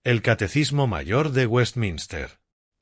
El Catecismo Mayor de Westminster.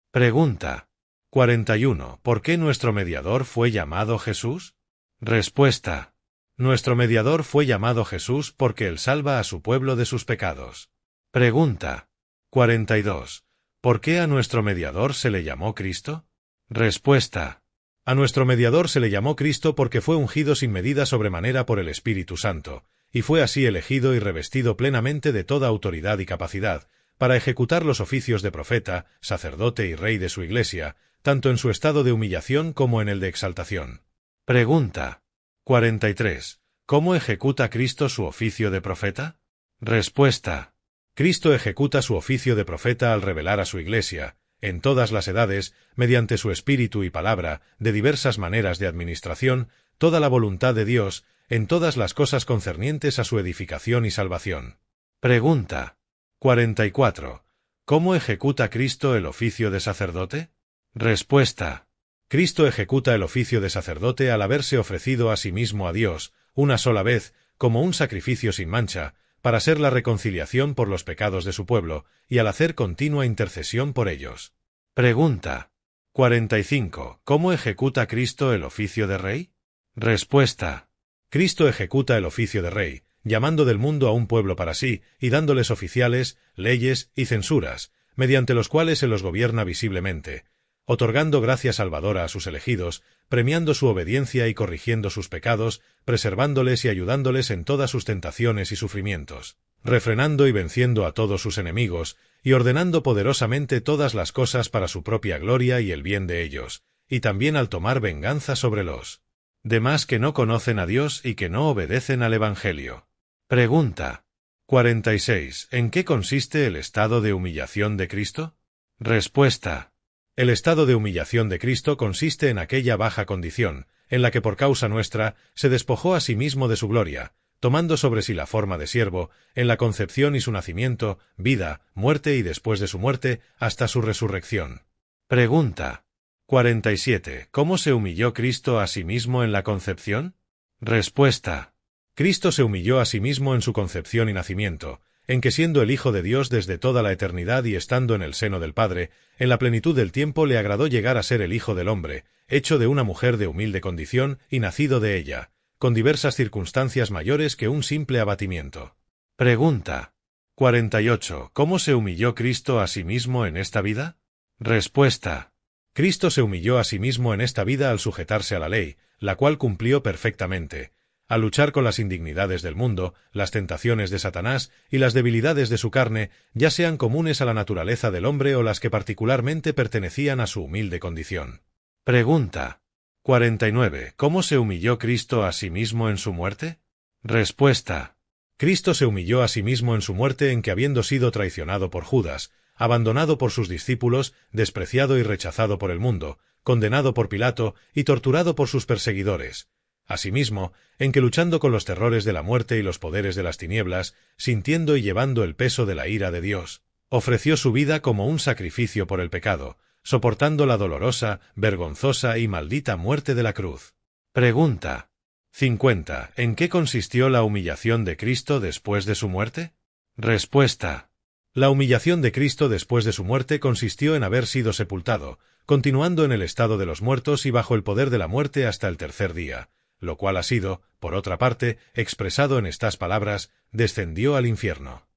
Pregunta 41. ¿Por qué nuestro mediador fue llamado Jesús? Respuesta. Nuestro mediador fue llamado Jesús porque él salva a su pueblo de sus pecados. Pregunta 42. ¿Por qué a nuestro mediador se le llamó Cristo? Respuesta. A nuestro mediador se le llamó Cristo porque fue ungido sin medida sobremanera por el Espíritu Santo, y fue así elegido y revestido plenamente de toda autoridad y capacidad, para ejecutar los oficios de profeta, sacerdote y rey de su Iglesia, tanto en su estado de humillación como en el de exaltación. Pregunta 43. ¿Cómo ejecuta Cristo su oficio de profeta? Respuesta. Cristo ejecuta su oficio de profeta al revelar a su Iglesia, en todas las edades, mediante su espíritu y palabra, de diversas maneras de administración, toda la voluntad de Dios, en todas las cosas concernientes a su edificación y salvación. Pregunta 44. ¿Cómo ejecuta Cristo el oficio de sacerdote? Respuesta. Cristo ejecuta el oficio de sacerdote al haberse ofrecido a sí mismo a Dios, una sola vez, como un sacrificio sin mancha, para ser la reconciliación por los pecados de su pueblo, y al hacer continua intercesión por ellos. Pregunta 45. ¿Cómo ejecuta Cristo el oficio de rey? Respuesta. Cristo ejecuta el oficio de rey, llamando del mundo a un pueblo para sí, y dándoles oficiales, leyes y censuras, mediante los cuales se los gobierna visiblemente, otorgando gracia salvadora a sus elegidos, premiando su obediencia y corrigiendo sus pecados, preservándoles y ayudándoles en todas sus tentaciones y sufrimientos, refrenando y venciendo a todos sus enemigos, y ordenando poderosamente todas las cosas para su propia gloria y el bien de ellos, y también al tomar venganza sobre los demás que no conocen a Dios y que no obedecen al Evangelio. Pregunta 46. ¿En qué consiste el estado de humillación de Cristo? Respuesta. El estado de humillación de Cristo consiste en aquella baja condición, en la que por causa nuestra se despojó a sí mismo de su gloria, tomando sobre sí la forma de siervo, en la concepción y su nacimiento, vida, muerte y después de su muerte, hasta su resurrección. Pregunta 47. ¿Cómo se humilló Cristo a sí mismo en la concepción? Respuesta. Cristo se humilló a sí mismo en su concepción y nacimiento, en que siendo el Hijo de Dios desde toda la eternidad y estando en el seno del Padre, en la plenitud del tiempo le agradó llegar a ser el Hijo del Hombre, hecho de una mujer de humilde condición y nacido de ella, con diversas circunstancias mayores que un simple abatimiento. Pregunta 48. ¿Cómo se humilló Cristo a sí mismo en esta vida? Respuesta. Cristo se humilló a sí mismo en esta vida al sujetarse a la ley, la cual cumplió perfectamente, a luchar con las indignidades del mundo, las tentaciones de Satanás y las debilidades de su carne, ya sean comunes a la naturaleza del hombre o las que particularmente pertenecían a su humilde condición. Pregunta 49. ¿Cómo se humilló Cristo a sí mismo en su muerte? Respuesta. Cristo se humilló a sí mismo en su muerte en que habiendo sido traicionado por Judas, abandonado por sus discípulos, despreciado y rechazado por el mundo, condenado por Pilato y torturado por sus perseguidores, asimismo, en que luchando con los terrores de la muerte y los poderes de las tinieblas, sintiendo y llevando el peso de la ira de Dios, ofreció su vida como un sacrificio por el pecado, soportando la dolorosa, vergonzosa y maldita muerte de la cruz. Pregunta 50. ¿En qué consistió la humillación de Cristo después de su muerte? Respuesta. La humillación de Cristo después de su muerte consistió en haber sido sepultado, continuando en el estado de los muertos y bajo el poder de la muerte hasta el tercer día, lo cual ha sido, por otra parte, expresado en estas palabras: descendió al infierno.